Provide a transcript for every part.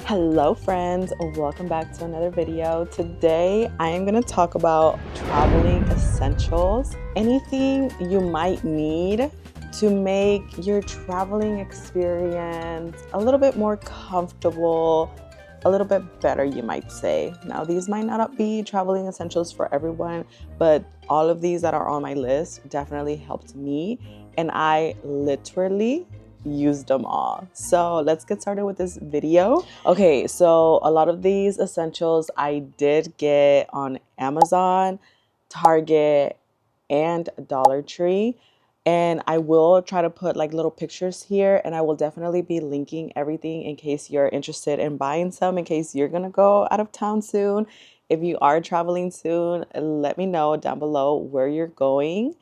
Hello friends, welcome back to another video. Today I am going to talk about traveling essentials, anything you might need to make your traveling experience a little bit more comfortable, a little bit better, you might say. Now, these might not be traveling essentials for everyone, but all of these that are on my list definitely helped me, and I literally used them all. So let's get started with this video. Okay, so a lot of these essentials I did get on Amazon, Target, and Dollar Tree. And I will try to put like little pictures here, and I will definitely be linking everything in case you're interested in buying some, in case you're gonna go out of town soon. If you are traveling soon, let me know down below where you're going.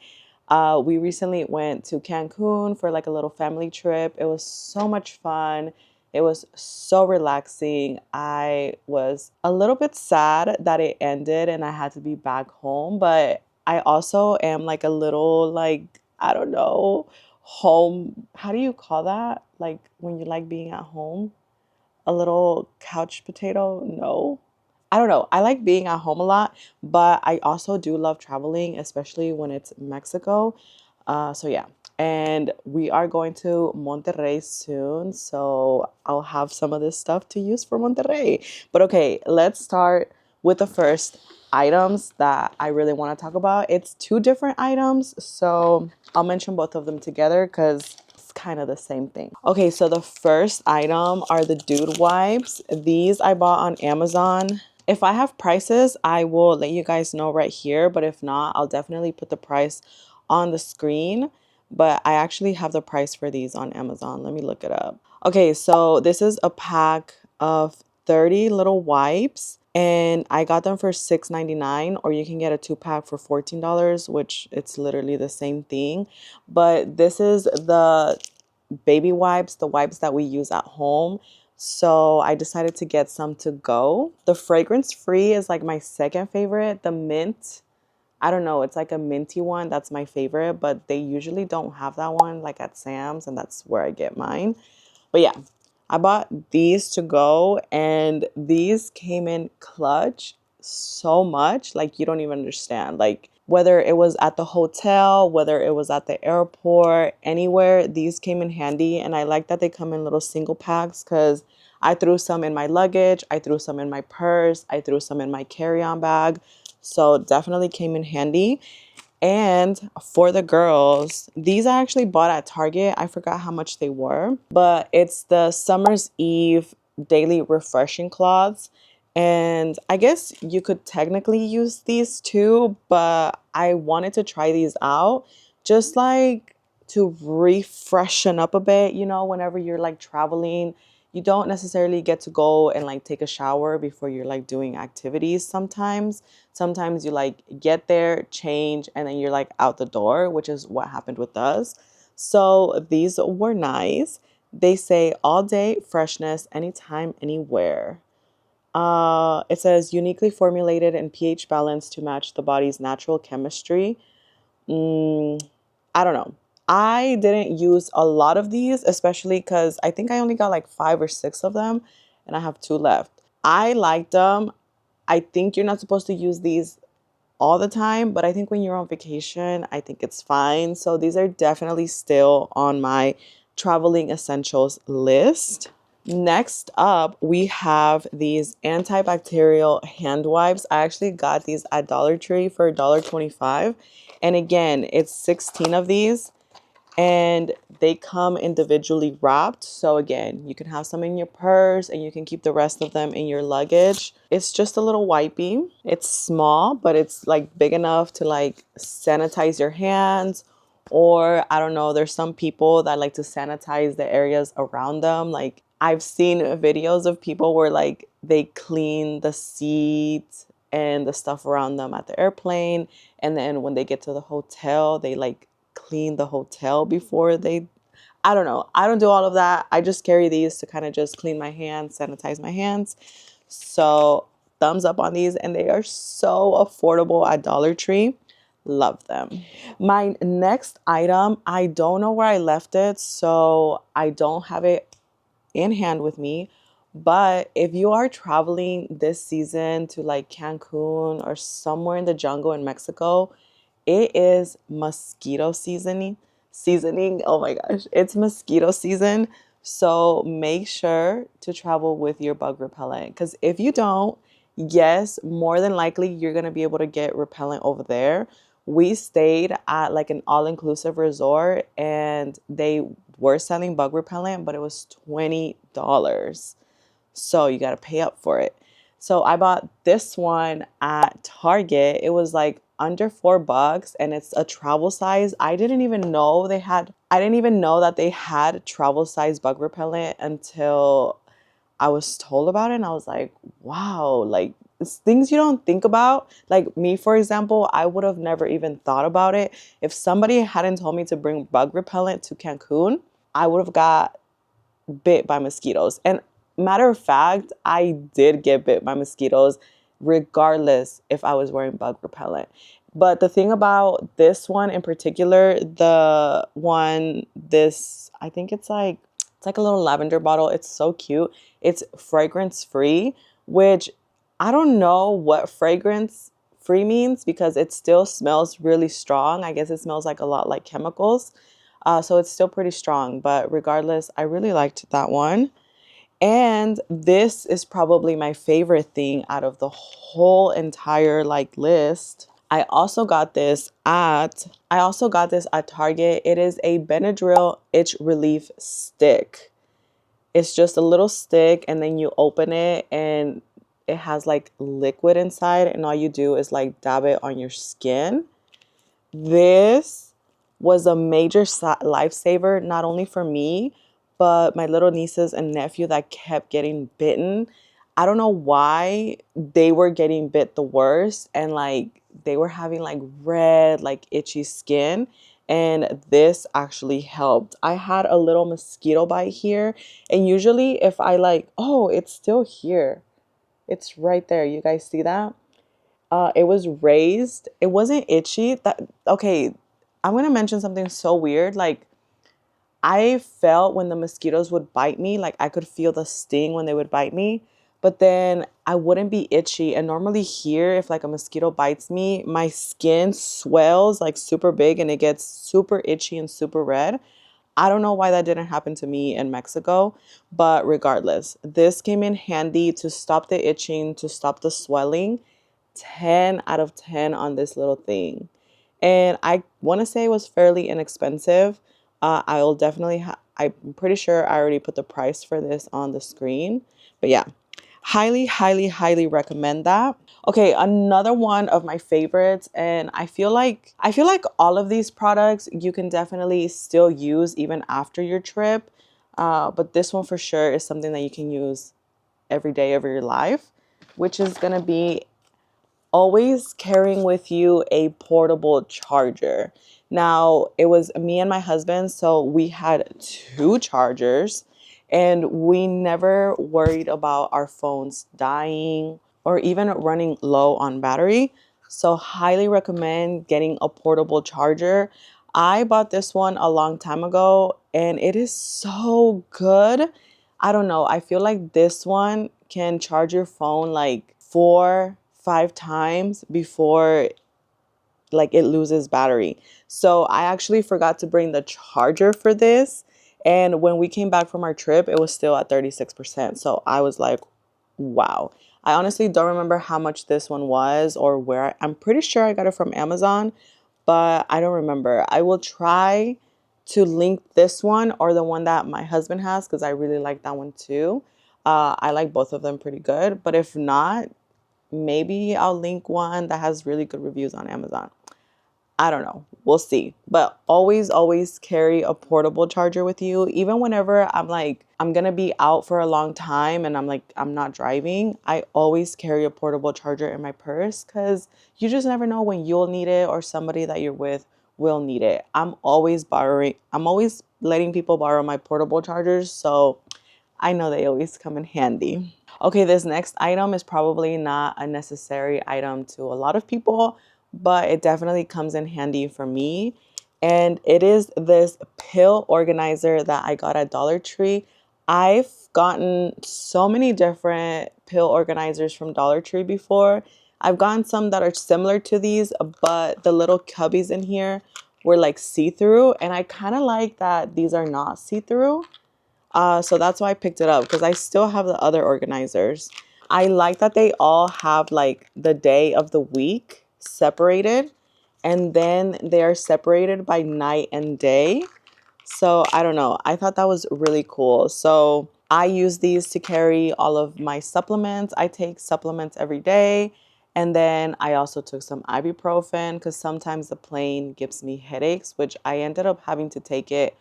We recently went to Cancun for like a little family trip. It was so much fun. It was so relaxing. I was a little bit sad that it ended and I had to be back home, but I also am like a little like, I don't know, home. How do you call that? Like when you like being at home? A little couch potato? No. I don't know. I like being at home a lot, but I also do love traveling, especially when it's Mexico. So yeah. And we are going to Monterrey soon, so I'll have some of this stuff to use for Monterrey. But okay, let's start with the first items that I really want to talk about. It's two different items, so I'll mention both of them together because it's kind of the same thing. Okay, so the first item are the dude wipes. These I bought on Amazon. If I have prices, I will let you guys know right here, but if not, I'll definitely put the price on the screen. But I actually have the price for these on Amazon. Let me look it up. Okay, so this is a pack of 30 little wipes, and I got them for $6.99, or you can get a two-pack for $14, which it's literally the same thing. But this is the baby wipes, the wipes that we use at home. So I decided to get some to go. The fragrance free is like my second favorite. The mint, I don't know, it's like a minty one. That's my favorite, but they usually don't have that one like at Sam's, and that's where I get mine. But yeah, I bought these to go, and these came in clutch so much. Like, you don't even understand. Like, whether it was at the hotel, whether it was at the airport, anywhere, these came in handy. And I like that they come in little single packs because I threw some in my luggage, I threw some in my purse, I threw some in my carry-on bag. So definitely came in handy. And for the girls, these I actually bought at Target. I forgot how much they were, but it's the Summer's Eve Daily Refreshing Cloths. And I guess you could technically use these too, but I wanted to try these out just like to refreshen up a bit, whenever you're like traveling. You don't necessarily get to go and like take a shower before you're like doing activities sometimes. Sometimes you like get there, change, and then you're like out the door, which is what happened with us. So these were nice. They say all day freshness, anytime, anywhere. It says uniquely formulated and pH balanced to match the body's natural chemistry. I don't know. I didn't use a lot of these, especially because I think I only got like 5 or 6 of them, and I have 2 left. I liked them. I think you're not supposed to use these all the time, but I think when you're on vacation, I think it's fine. So these are definitely still on my traveling essentials list. Next up, we have these antibacterial hand wipes. I actually got these at Dollar Tree for $1.25. And again, it's 16 of these, and they come individually wrapped. So again, you can have some in your purse and you can keep the rest of them in your luggage. It's just a little wipey. It's small, but it's like big enough to like sanitize your hands. Or I don't know, there's some people that like to sanitize the areas around them. Like, I've seen videos of people where like they clean the seats and the stuff around them at the airplane, and then when they get to the hotel, they like clean the hotel before they, I don't know. I don't do all of that. I just carry these to kind of just clean my hands, sanitize my hands. So thumbs up on these, and they are so affordable at Dollar Tree. Love them. My next item, I don't know where I left it, so I don't have it in hand with me, But if you are traveling this season to like Cancun or somewhere in the jungle in Mexico, it is mosquito seasoning. Oh my gosh, it's mosquito season. So make sure to travel with your bug repellent, because if you don't, yes, more than likely you're going to be able to get repellent over there. We stayed at like an all-inclusive resort and they were selling bug repellent, but it was $20. So you got to pay up for it. So I bought this one at Target. It was like under $4 and it's a travel size. I didn't even know that they had travel size bug repellent until I was told about it, and I was like, wow, like it's things you don't think about. Like me, for example, I would have never even thought about it. If somebody hadn't told me to bring bug repellent to Cancun, I would have got bit by mosquitoes. And matter of fact, I did get bit by mosquitoes regardless if I was wearing bug repellent. But the thing about this one in particular, the one this I think it's like a little lavender bottle. It's so cute. It's fragrance free, which I don't know what fragrance free means because it still smells really strong. I guess it smells like a lot like chemicals. So it's still pretty strong, but regardless, I really liked that one. And this is probably my favorite thing out of the whole entire like list. I also got this at Target. It is a Benadryl itch relief stick. It's just a little stick and then you open it and it has like liquid inside and all you do is like dab it on your skin. This was a major lifesaver, not only for me, but my little nieces and nephew that kept getting bitten. I don't know why they were getting bit the worst and like they were having like red, like itchy skin. And this actually helped. I had a little mosquito bite here. And usually, if I like, oh, it's still here. It's right there. You guys see that? It was raised. It wasn't itchy. That okay. I'm gonna mention something so weird. Like I felt when the mosquitoes would bite me, like I could feel the sting when they would bite me, but then I wouldn't be itchy. And normally here, if like a mosquito bites me, my skin swells like super big and it gets super itchy and super red. I don't know why that didn't happen to me in Mexico, but regardless, this came in handy to stop the itching, to stop the swelling. 10 out of 10 on this little thing. And I want to say it was fairly inexpensive. I'll definitely, I'm pretty sure I already put the price for this on the screen. But yeah, highly, highly, highly recommend that. Okay, another one of my favorites, and I feel like all of these products you can definitely still use even after your trip. But this one for sure is something that you can use every day of your life, which is gonna be always carrying with you a portable charger. Now, it was me and my husband, so we had two chargers and we never worried about our phones dying or even running low on battery. So, highly recommend getting a portable charger. I bought this one a long time ago and it is so good. I don't know. I feel like this one can charge your phone like 4, 5 times before like it loses battery. So I actually forgot to bring the charger for this. And when we came back from our trip, it was still at 36%. So I was like, wow. I honestly don't remember how much this one was or where. I'm pretty sure I got it from Amazon, but I don't remember. I will try to link this one or the one that my husband has because I really like that one too. I like both of them pretty good. But if not, maybe I'll link one that has really good reviews on Amazon. I don't know. We'll see. But always, always carry a portable charger with you. Even whenever I'm like, I'm going to be out for a long time and I'm like, I'm not driving, I always carry a portable charger in my purse because you just never know when you'll need it or somebody that you're with will need it. I'm always letting people borrow my portable chargers. So I know they always come in handy. Okay, this next item is probably not a necessary item to a lot of people, but it definitely comes in handy for me. And it is this pill organizer that I got at Dollar Tree. I've gotten so many different pill organizers from Dollar Tree before. I've gotten some that are similar to these, but the little cubbies in here were like see-through, and I kind of like that these are not see-through. So that's why I picked it up because I still have the other organizers. I like that they all have like the day of the week separated, and then they are separated by night and day. So I don't know. I thought that was really cool. So I use these to carry all of my supplements. I take supplements every day. And then I also took some ibuprofen because sometimes the plane gives me headaches, which I ended up having to take it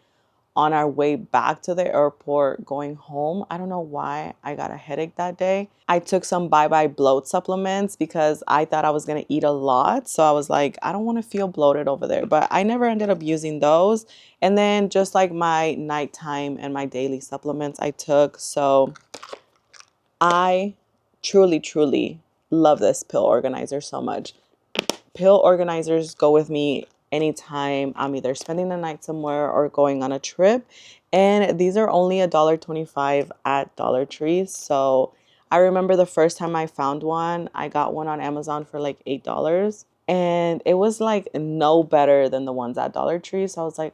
on our way back to the airport going home. I don't know why I got a headache that day. I took some Bye Bye Bloat supplements because I thought I was going to eat a lot. So I was like, I don't want to feel bloated over there. But I never ended up using those. And then just like my nighttime and my daily supplements I took. So I truly, truly love this pill organizer so much. Pill organizers go with me anytime I'm either spending the night somewhere or going on a trip. And these are only $1.25 at Dollar Tree. So I remember the first time I found one, I got one on Amazon for like $8. And it was like no better than the ones at Dollar Tree. So I was like,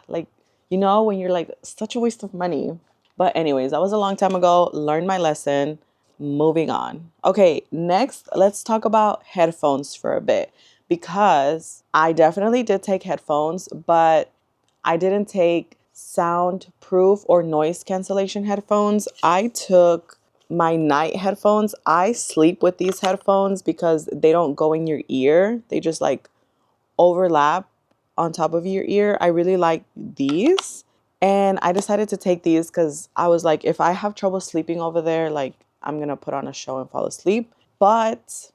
like, when you're like, such a waste of money. But anyways, that was a long time ago. Learned my lesson. Moving on. Okay, next, let's talk about headphones for a bit because I definitely did take headphones, but I didn't take soundproof or noise cancellation headphones. I took my night headphones. I sleep with these headphones because they don't go in your ear. They just like overlap on top of your ear. I really like these. And I decided to take these because I was like, if I have trouble sleeping over there, like I'm going to put on a show and fall asleep. But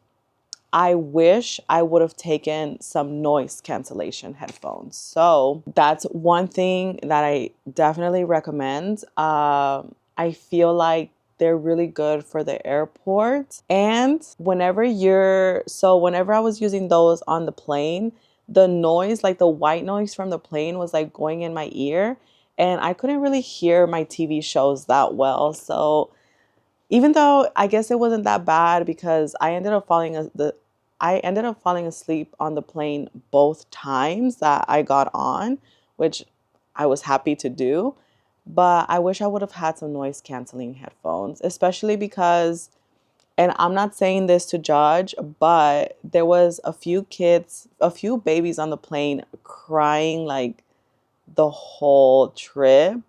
I wish I would have taken some noise cancellation headphones. So that's one thing that I definitely recommend. I feel like they're really good for the airport. And whenever I was using those on the plane, the noise, like the white noise from the plane was like going in my ear. And I couldn't really hear my TV shows that well. So even though I guess it wasn't that bad because I ended up falling asleep on the plane both times that I got on, which I was happy to do. But I wish I would have had some noise canceling headphones, especially because, and I'm not saying this to judge, but there was a few babies on the plane crying like the whole trip.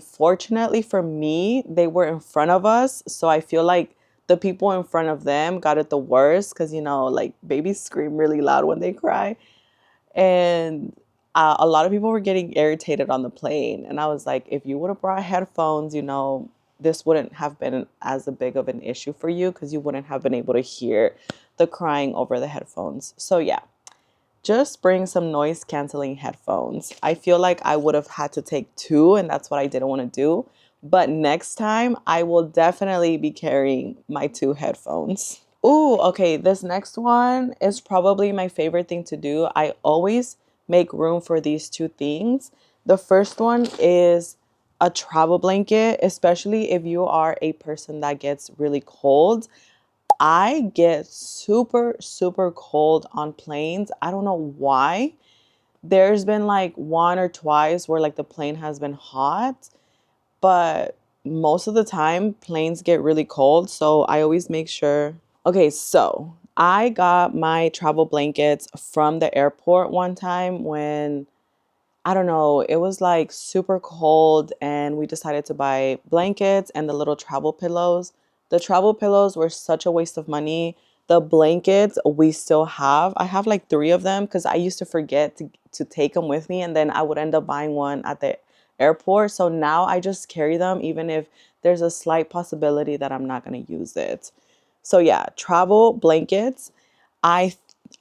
Fortunately for me, they were in front of us, so I feel like the people in front of them got it the worst because like babies scream really loud when they cry, and a lot of people were getting irritated on the plane, and I was like, if you would have brought headphones, this wouldn't have been as a big of an issue for you because you wouldn't have been able to hear the crying over the headphones. So yeah, just bring some noise canceling headphones. I feel like I would have had to take two, and that's what I didn't want to do. But next time, I will definitely be carrying my two headphones. Ooh, okay. This next one is probably my favorite thing to do. I always make room for these two things. The first one is a travel blanket, especially if you are a person that gets really cold. I get super, super cold on planes. I don't know why. There's been like one or twice where like the plane has been hot, but most of the time planes get really cold. So I always make sure. Okay, so I got my travel blankets from the airport one time when I don't know, it was like super cold and we decided to buy blankets and the little travel pillows. The travel pillows were such a waste of money. The blankets we still have. I have like three of them because I used to forget to take them with me and then I would end up buying one at the airport. So now I just carry them even if there's a slight possibility that I'm not going to use it. So yeah, travel blankets. I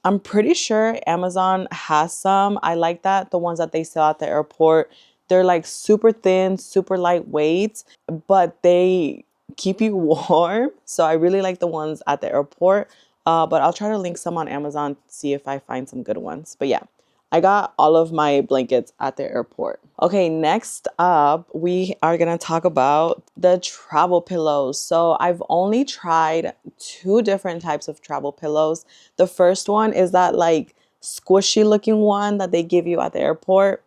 I'm pretty sure Amazon has some. I like that. The ones that they sell at the airport, they're like super thin, super lightweight, but they keep you warm. So I really like the ones at the airport. But I'll try to link some on Amazon to see if I find some good ones. But yeah, I got all of my blankets at the airport. Okay, next up, we are gonna talk about the travel pillows. So I've only tried two different types of travel pillows. The first one is that like squishy looking one that they give you at the airport.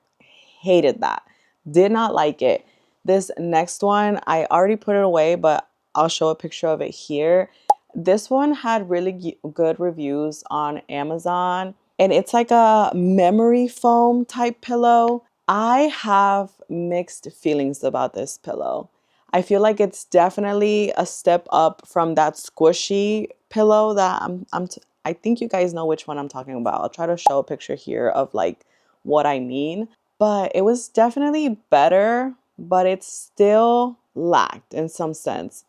Hated that. Did not like it. This next one, I already put it away, but I'll show a picture of it here. This one had really good reviews on Amazon, and it's like a memory foam type pillow. I have mixed feelings about this pillow. I feel like it's definitely a step up from that squishy pillow that I think you guys know which one I'm talking about. I'll try to show a picture here of like what I mean, but it was definitely better, but it still lacked in some sense,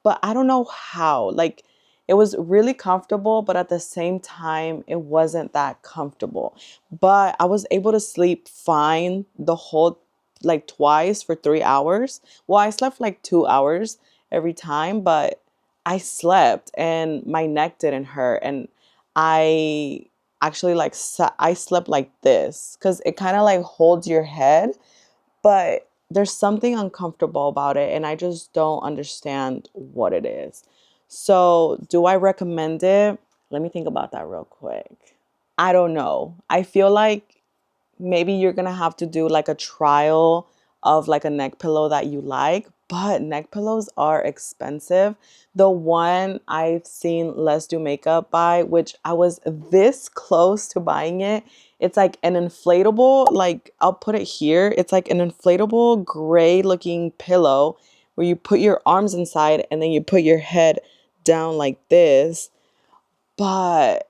but I don't know how. Like, it was really comfortable, but at the same time, it wasn't that comfortable. But I was able to sleep fine the whole, like twice for 3 hours. Well, I slept like 2 hours every time, but I slept and my neck didn't hurt. And I actually like, I slept like this because it kind of like holds your head, but there's something uncomfortable about it and I just don't understand what it is. So, do I recommend it? Let me think about that real quick. I don't know. I feel like maybe you're gonna have to do like a trial of like a neck pillow that you like, but neck pillows are expensive. The one I've seen Let's Do Makeup buy, which I was this close to buying it, it's like an inflatable, like I'll put it here. It's like an inflatable gray looking pillow where you put your arms inside and then you put your head down like this. But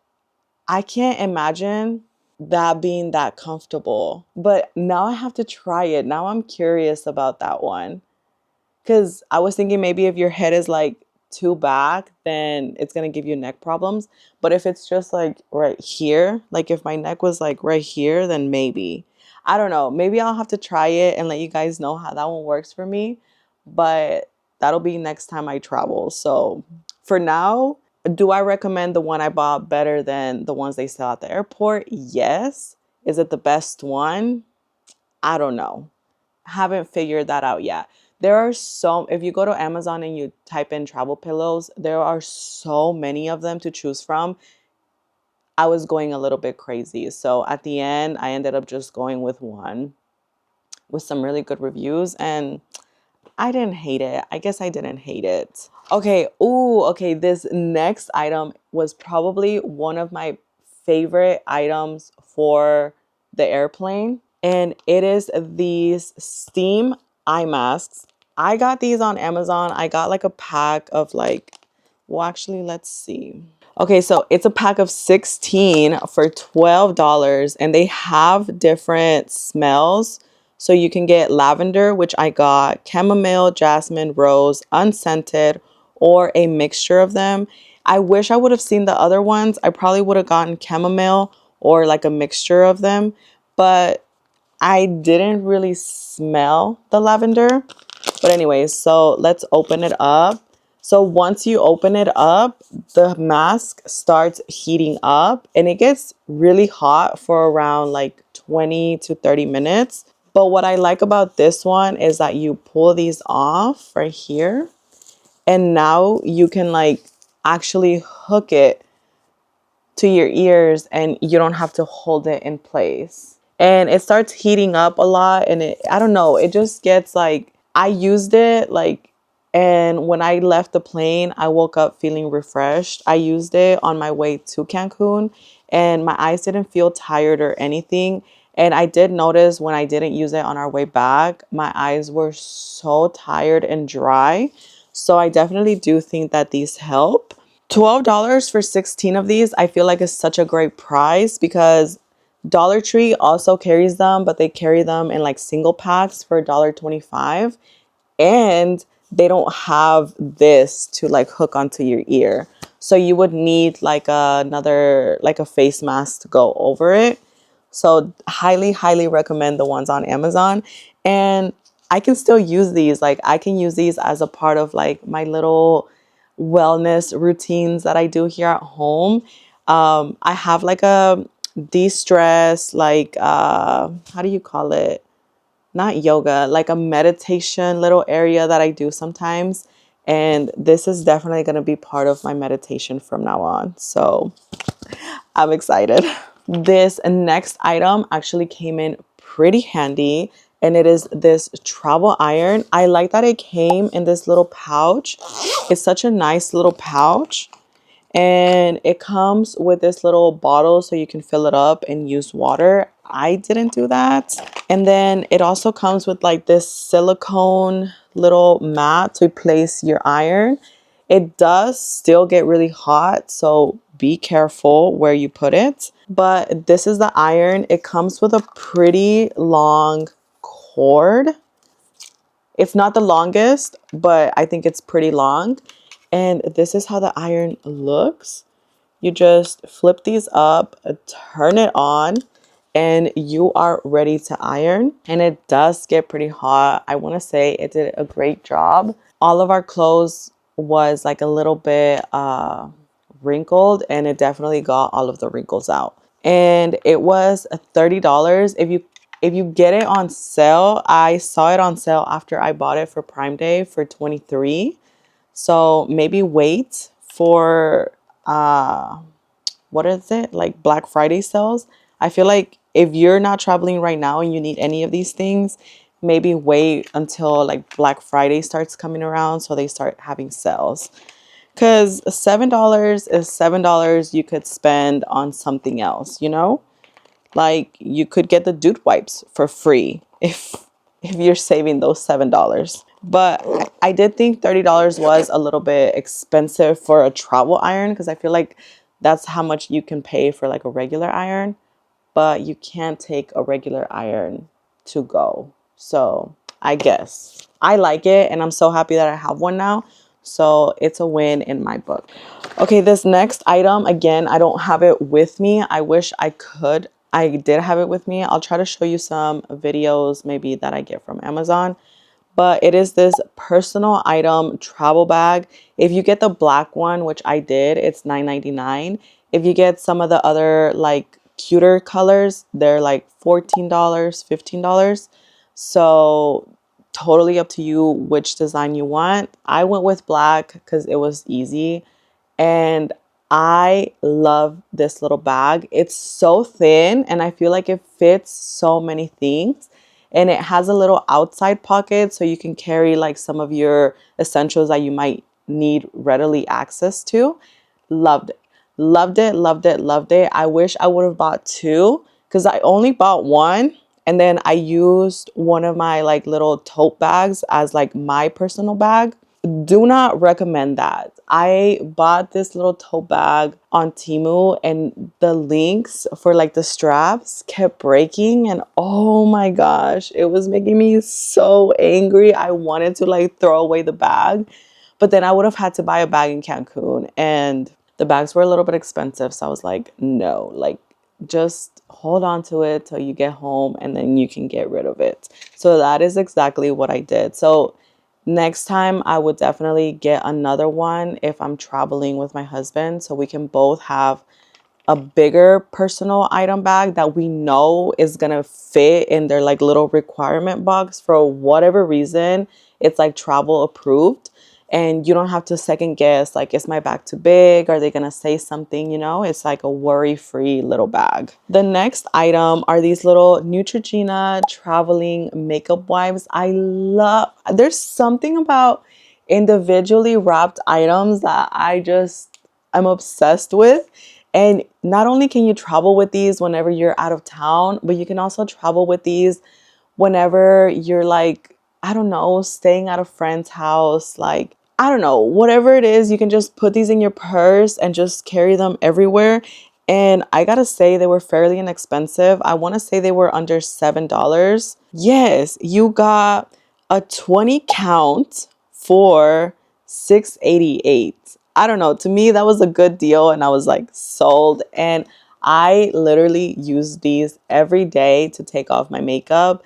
I can't imagine that being that comfortable. But now I have to try it. Now I'm curious about that one. Because I was thinking maybe if your head is like too back, then it's going to give you neck problems. But if it's just like right here, like if my neck was like right here, then maybe. I don't know. Maybe I'll have to try it and let you guys know how that one works for me. But that'll be next time I travel. So for now, do I recommend the one I bought better than the ones they sell at the airport? Yes. Is it the best one? I don't know. Haven't figured that out yet. There are so, if you go to Amazon and you type in travel pillows, there are so many of them to choose from. I was going a little bit crazy. So at the end, I ended up just going with one with some really good reviews, and I didn't hate it. I guess I didn't hate it. Okay. Ooh, okay. This next item was probably one of my favorite items for the airplane, and it is these steam eye masks. I got these on Amazon. I got like a pack of like, well, actually, let's see. Okay, so it's a pack of 16 for $12, and they have different smells. So you can get lavender, which I got, chamomile, jasmine, rose, unscented, or a mixture of them. I wish I would have seen the other ones. I probably would have gotten chamomile or like a mixture of them, but I didn't really smell the lavender. But anyways, so let's open it up. So once you open it up, the mask starts heating up and it gets really hot for around like 20 to 30 minutes. But what I like about this one is that you pull these off right here, and now you can like actually hook it to your ears and you don't have to hold it in place. And it starts heating up a lot, and I don't know, it just gets like, I used it like, and when I left the plane, I woke up feeling refreshed. I used it on my way to Cancun and my eyes didn't feel tired or anything. And I did notice when I didn't use it on our way back, my eyes were so tired and dry. So I definitely do think that these help. $12 for 16 of these, I feel like is such a great price because Dollar Tree also carries them, but they carry them in like single packs for $1.25. And they don't have this to like hook onto your ear. So you would need like another, like a face mask to go over it. So highly, highly recommend the ones on Amazon. And I can still use these. Like I can use these as a part of like my little wellness routines that I do here at home. I have like a de-stress, like how do you call it? Not yoga, like a meditation little area that I do sometimes. And this is definitely going to be part of my meditation from now on. So I'm excited. This next item actually came in pretty handy, and it is this travel iron. I like that it came in this little pouch. It's such a nice little pouch. And it comes with this little bottle so you can fill it up and use water. I didn't do that. And then it also comes with like this silicone little mat to place your iron. It does still get really hot, so be careful where you put it. But this is the iron. It comes with a pretty long cord. It's not the longest, but I think it's pretty long. And this is how the iron looks. You just flip these up, turn it on, and you are ready to iron. And it does get pretty hot. I want to say it did a great job. All of our clothes was like a little bit wrinkled, and it definitely got all of the wrinkles out. And it was $30. If you get it on sale, I saw it on sale after I bought it for Prime Day for 23. So maybe wait for what is it, like Black Friday sales. I feel like if you're not traveling right now and you need any of these things, maybe wait until like Black Friday starts coming around so they start having sales. Because $7 is $7 you could spend on something else, you know? Like you could get the dude wipes for free if you're saving those $7. But I did think $30 was a little bit expensive for a travel iron, because I feel like that's how much you can pay for like a regular iron, but you can't take a regular iron to go. So I guess I like it, and I'm so happy that I have one now. So it's a win in my book. Okay, this next item, again, I don't have it with me. I wish I could. I did have it with me. I'll try to show you some videos maybe that I get from Amazon. But it is this personal item travel bag. If you get the black one, which I did, it's $9.99. If you get some of the other like cuter colors, they're like $14, $15. So totally up to you which design you want. I went with black because it was easy. And I love this little bag. It's so thin, and I feel like it fits so many things. And it has a little outside pocket so you can carry like some of your essentials that you might need readily access to. Loved it. Loved it, loved it, loved it. I wish I would have bought two, because I only bought one, and then I used one of my like little tote bags as like my personal bag. Do not recommend that. I bought this little tote bag on Temu, and the links for like the straps kept breaking, and oh my gosh, it was making me so angry. I wanted to like throw away the bag, but then I would have had to buy a bag in Cancun, and the bags were a little bit expensive. So I was like, no, like just hold on to it till you get home, and then you can get rid of it. So that is exactly what I did. So next time, I would definitely get another one if I'm traveling with my husband, so we can both have a bigger personal item bag that we know is gonna fit in their like little requirement box. For whatever reason, it's like travel approved, and you don't have to second guess like, is my bag too big? Are they gonna say something? You know, it's like a worry-free little bag. The next item are these little Neutrogena traveling makeup wipes. There's something about individually wrapped items that I'm obsessed with. And not only can you travel with these whenever you're out of town, but you can also travel with these whenever you're like, I don't know, staying at a friend's house. Like, I don't know, whatever it is, you can just put these in your purse and just carry them everywhere. And I gotta say, they were fairly inexpensive. I wanna say they were under $7. Yes, you got a 20 count for $6.88. I don't know. To me, that was a good deal, and I was like sold. And I literally use these every day to take off my makeup.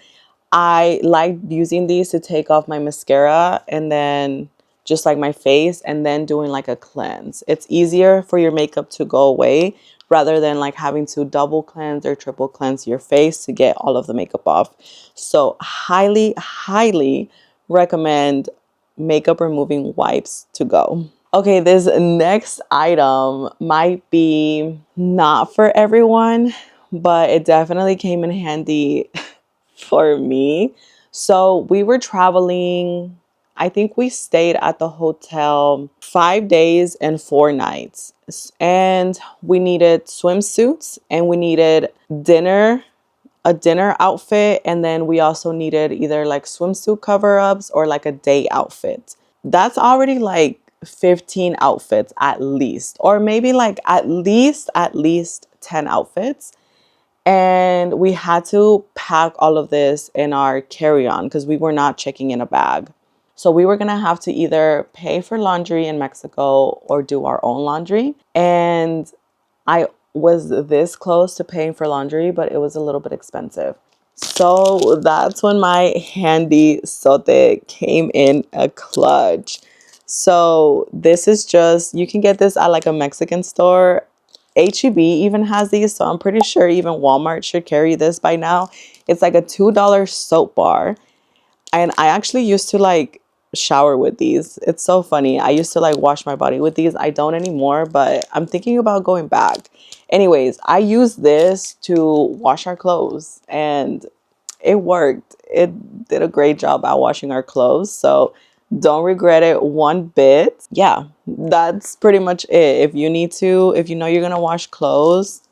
I like using these to take off my mascara, and then just like my face, and then doing like a cleanse. It's easier for your makeup to go away rather than like having to double cleanse or triple cleanse your face to get all of the makeup off. So highly, highly recommend makeup removing wipes to go. Okay, this next item might be not for everyone, but it definitely came in handy for me. So we were traveling, I think we stayed at the hotel 5 days and 4 nights. And we needed swimsuits and we needed dinner, a dinner outfit. And then we also needed either like swimsuit cover ups or like a day outfit. That's already like 15 outfits at least, or maybe like at least 10 outfits. And we had to pack all of this in our carry-on because we were not checking in a bag. So we were gonna have to either pay for laundry in Mexico or do our own laundry. And I was this close to paying for laundry, but it was a little bit expensive. So that's when my handy sote came in a clutch. So this is just, you can get this at like a Mexican store. H-E-B even has these, so I'm pretty sure even Walmart should carry this by now. It's like a $2 soap bar. And I actually used to like shower with these. It's so funny. I used to like wash my body with these. I don't anymore, but I'm thinking about going back. Anyways, I used this to wash our clothes and it worked. It did a great job at washing our clothes. So don't regret it one bit. Yeah, that's pretty much it. If you need to, if you know you're going to wash clothes,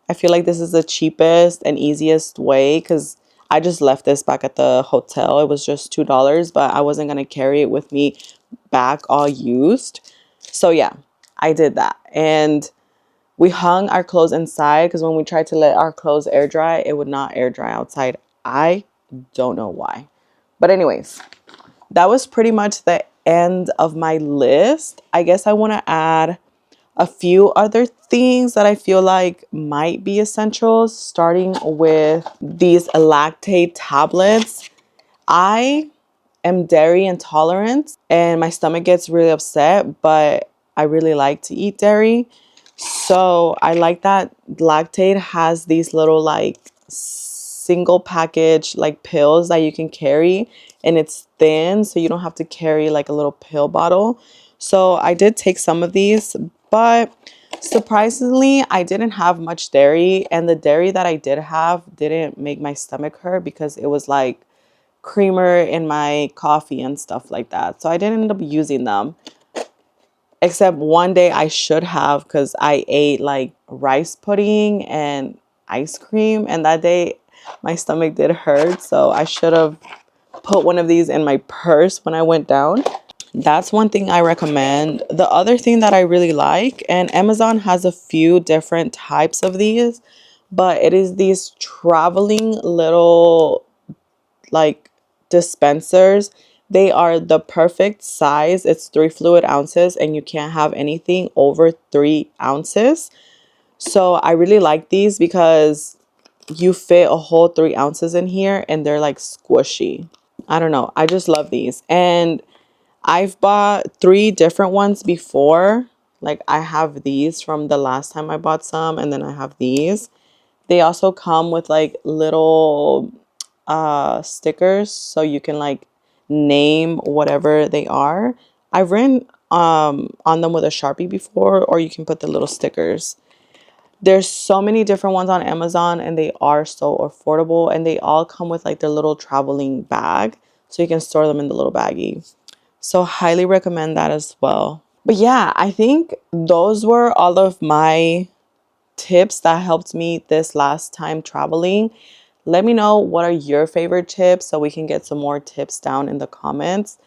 I feel like this is the cheapest and easiest way because I just left this back at the hotel. It was just $2, but I wasn't going to carry it with me back all used. So yeah, I did that. And we hung our clothes inside because when we tried to let our clothes air dry, it would not air dry outside. I don't know why. But anyways, that was pretty much the end of my list. I guess I want to add a few other things that I feel like might be essentials, starting with these lactate tablets. I am dairy intolerant and my stomach gets really upset, but I really like to eat dairy. So I like that Lactate has these little like single package like pills that you can carry, and it's thin so you don't have to carry like a little pill bottle. So I did take some of these, but surprisingly I didn't have much dairy, and the dairy that I did have didn't make my stomach hurt because it was like creamer in my coffee and stuff like that. So I didn't end up using them. Except one day I should have, because I ate like rice pudding and ice cream, and that day my stomach did hurt. So I should have put one of these in my purse when I went down. That's one thing I recommend. The other thing that I really like, and Amazon has a few different types of these, but it is these traveling little like dispensers. They are the perfect size. It's 3 fluid ounces and you can't have anything over 3 ounces. So I really like these because you fit a whole 3 ounces in here and they're like squishy. I don't know. I just love these. And I've bought 3 different ones before. Like I have these from the last time I bought some, and then I have these. They also come with like little stickers so you can like name whatever they are. I've written on them with a Sharpie before, or you can put the little stickers. There's so many different ones on Amazon and they are so affordable, and they all come with like their little traveling bag so you can store them in the little baggie. So highly recommend that as well. But yeah, I think those were all of my tips that helped me this last time traveling. Let me know what are your favorite tips so we can get some more tips down in the comments.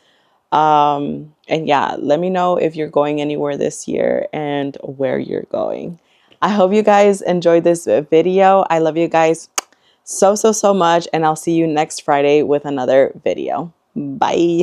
And yeah, let me know if you're going anywhere this year and where you're going. I hope you guys enjoyed this video. I love you guys so much, and I'll see you next Friday with another video. Bye.